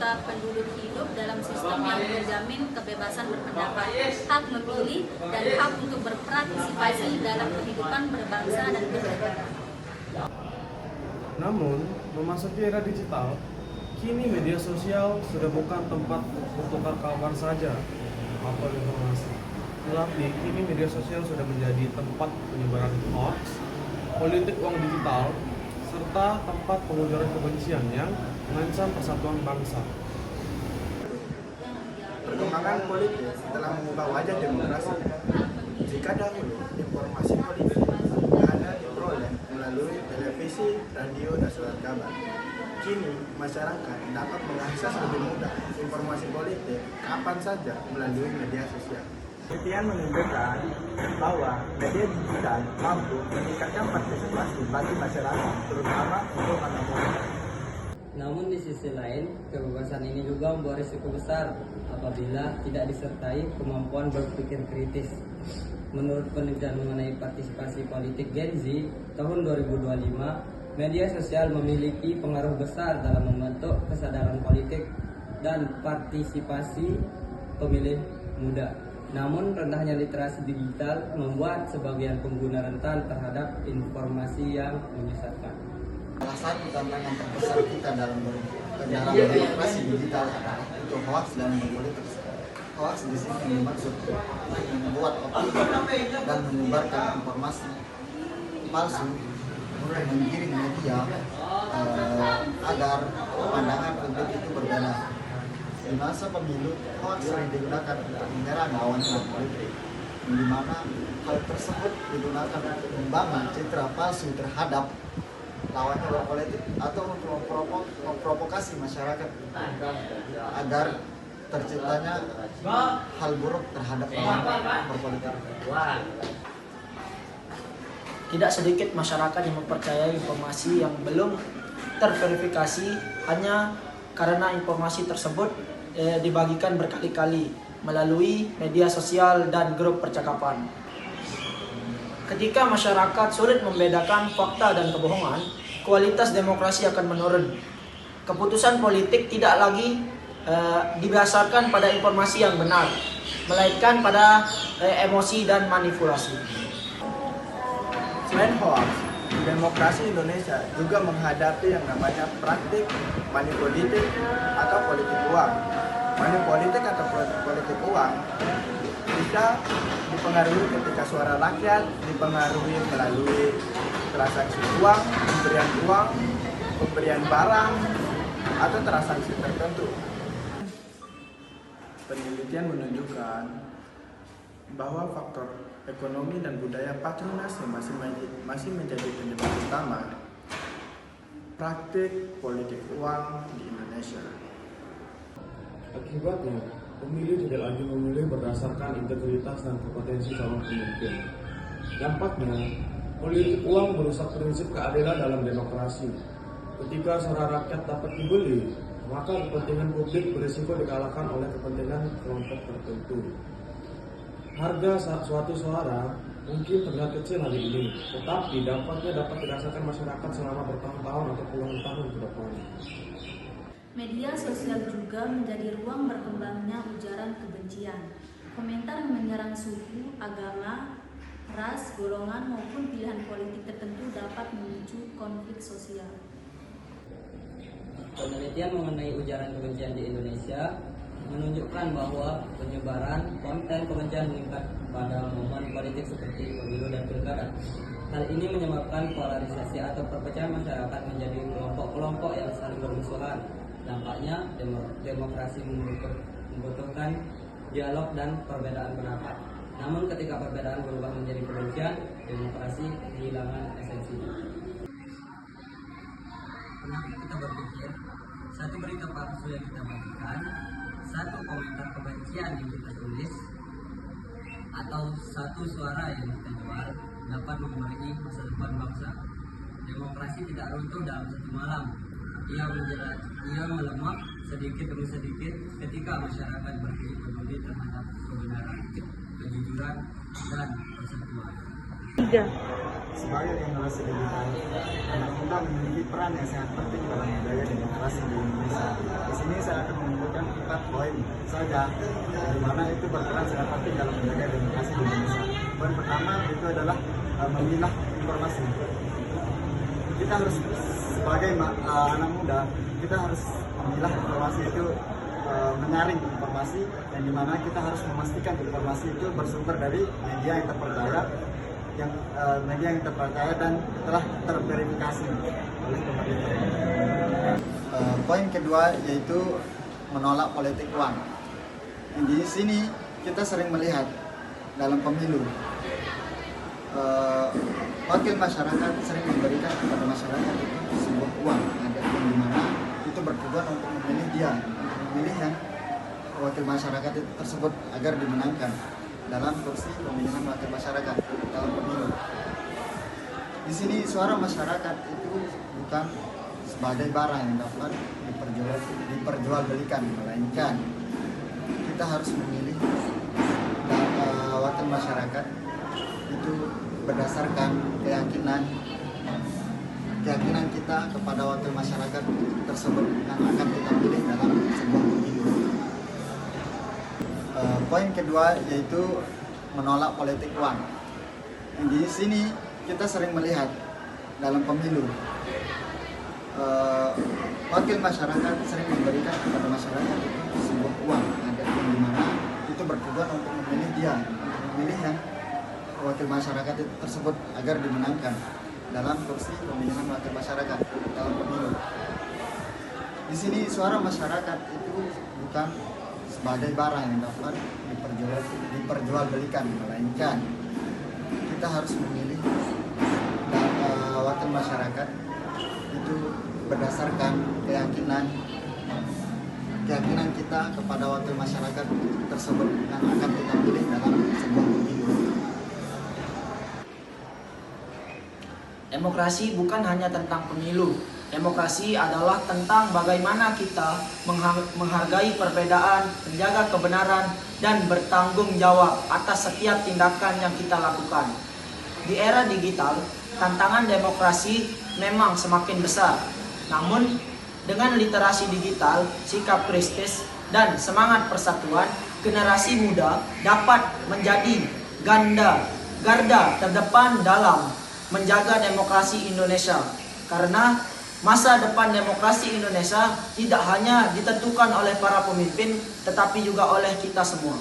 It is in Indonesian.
serta penduduk hidup dalam sistem yang menjamin kebebasan berpendapat, hak memilih, dan hak untuk berpartisipasi dalam kehidupan berbangsa dan bernegara. Namun, memasuki era digital, kini media sosial sudah bukan tempat bertukar kabar saja atau informasi. Tetapi kini media sosial sudah menjadi tempat penyebaran hoax, politik uang digital, serta tempat pengujaran kebencian yang mengancam persatuan bangsa. Perkembangan politik telah mengubah wajah demokrasi. Jika dahulu informasi politik hanya diperoleh melalui televisi, radio, dan surat kabar, kini masyarakat dapat mengakses lebih mudah informasi politik kapan saja melalui media sosial. Penelitian menunjukkan bahwa media digital mampu meningkatkan partisipasi bagi masyarakat, terutama untuk anak muda. Namun di sisi lain, kebebasan ini juga membawa risiko besar apabila tidak disertai kemampuan berpikir kritis. Menurut penelitian mengenai partisipasi politik Gen Z tahun 2025, media sosial memiliki pengaruh besar dalam membentuk kesadaran politik dan partisipasi pemilih muda. Namun rendahnya literasi digital membuat sebagian pengguna rentan terhadap informasi yang menyesatkan. Salah satu tantangan terbesar kita dalam demokrasi digital adalah untuk hoax dan politik. Hoax di sini dimaksud membuat opini dan menyebarkan informasi palsu untuk menggiring media agar pandangan publik itu berbeda. Di masa pemilu, hoax sering digunakan untuk menyerang lawan politik, di mana hal tersebut digunakan untuk membangun citra palsu terhadap lawan politik atau untuk memprovokasi masyarakat agar terciptanya hal buruk terhadap lawan berpolitik. Tidak sedikit masyarakat yang mempercayai informasi yang belum terverifikasi hanya karena informasi tersebut dibagikan berkali-kali melalui media sosial dan grup percakapan. Ketika masyarakat sulit membedakan fakta dan kebohongan, kualitas demokrasi akan menurun. Keputusan politik tidak lagi didasarkan pada informasi yang benar, melainkan pada emosi dan manipulasi. Selain hoax, demokrasi Indonesia juga menghadapi yang namanya praktik money politik atau politik uang. Money politik atau politik uang bisa dipengaruhi ketika suara rakyat dipengaruhi melalui transaksi uang, pemberian barang, atau transaksi tertentu. Penelitian menunjukkan bahwa faktor ekonomi dan budaya patronase masih menjadi penyebab utama praktik politik uang di Indonesia. Akibatnya, pemilih tidak lagi memilih berdasarkan integritas dan kompetensi calon pemimpin. Dampaknya, politik uang merusak prinsip keadilan dalam demokrasi. Ketika suara rakyat dapat dibeli, maka kepentingan publik berisiko dikalahkan oleh kepentingan kelompok tertentu. Harga suatu suara mungkin terlihat kecil hari ini, tetapi dampaknya dapat dirasakan masyarakat selama bertahun-tahun atau puluhan tahun ke depan. Media sosial juga menjadi ruang berkembangnya ujaran kebencian. Komentar yang menyerang suku, agama, ras, golongan maupun pilihan politik tertentu dapat memicu konflik sosial. Penelitian mengenai ujaran kebencian di Indonesia menunjukkan bahwa penyebaran konten kebencian meningkat pada momen politik seperti pemilu dan pilkada. Hal ini menyebabkan polarisasi atau perpecahan masyarakat menjadi kelompok-kelompok yang saling bermusuhan. Dampaknya, demokrasi membutuhkan dialog dan perbedaan pendapat. Namun ketika perbedaan berubah menjadi kebencian, demokrasi kehilangan esensinya. Pernah kita berpikir, satu berita palsu yang kita bagikan, satu komentar kebencian yang kita tulis, atau satu suara yang kita jual dapat mempengaruhi masa depan bangsa. Demokrasi tidak runtuh dalam satu malam. Ia melemah sedikit demi sedikit ketika masyarakat berpikir peduli terhadap kebenaran, kejujuran, dan persatuan. Sebagai generasi digital, anak muda memiliki peran yang sangat penting dalam budaya demokrasi di Indonesia. Di sini saya akan menyebutkan 4 poin saja, di mana itu berperan sangat penting dalam budaya demokrasi di Indonesia. Poin pertama itu adalah memilah informasi. Kita harus sebagai anak muda, kita harus memilah informasi itu, menyaring informasi, yang dimana kita harus memastikan informasi itu bersumber dari media yang terpercaya, dan telah terverifikasi oleh pemerintah. Poin kedua yaitu menolak politik uang. Di sini kita sering melihat dalam pemilu, wakil masyarakat sering memberikan kepada masyarakat itu sebuah uang, yang dimana itu bertujuan untuk memilih yang wakil masyarakat tersebut agar dimenangkan dalam kursi pemilihan wakil masyarakat dalam pemilu. Di sini suara masyarakat itu bukan sebagai barang yang dapat diperjualbelikan, melainkan kita harus memilih wakil masyarakat itu berdasarkan keyakinan kita kepada wakil masyarakat tersebut yang akan kita pilih dalam sebuah pemilu. Poin kedua yaitu menolak politik uang. Di sini kita sering melihat dalam pemilu, wakil masyarakat sering memberikan kepada masyarakat itu sebuah uang, yang dimana itu bertujuan untuk memilih yang wakil masyarakat tersebut agar dimenangkan dalam kursi pemilihan wakil masyarakat dalam pemilu. Di sini suara masyarakat itu bukan sebagai barang yang dapat diperjualbelikan, melainkan kita harus memilih wakil masyarakat itu berdasarkan keyakinan kita kepada wakil masyarakat tersebut yang akan kita pilih dalam sebuah pemilu. Demokrasi bukan hanya tentang pemilu. Demokrasi adalah tentang bagaimana kita menghargai perbedaan, menjaga kebenaran, dan bertanggung jawab atas setiap tindakan yang kita lakukan. Di era digital, tantangan demokrasi memang semakin besar. Namun, dengan literasi digital, sikap kritis, dan semangat persatuan, generasi muda dapat menjadi garda terdepan dalam menjaga demokrasi Indonesia. Karena masa depan demokrasi Indonesia tidak hanya ditentukan oleh para pemimpin, tetapi juga oleh kita semua.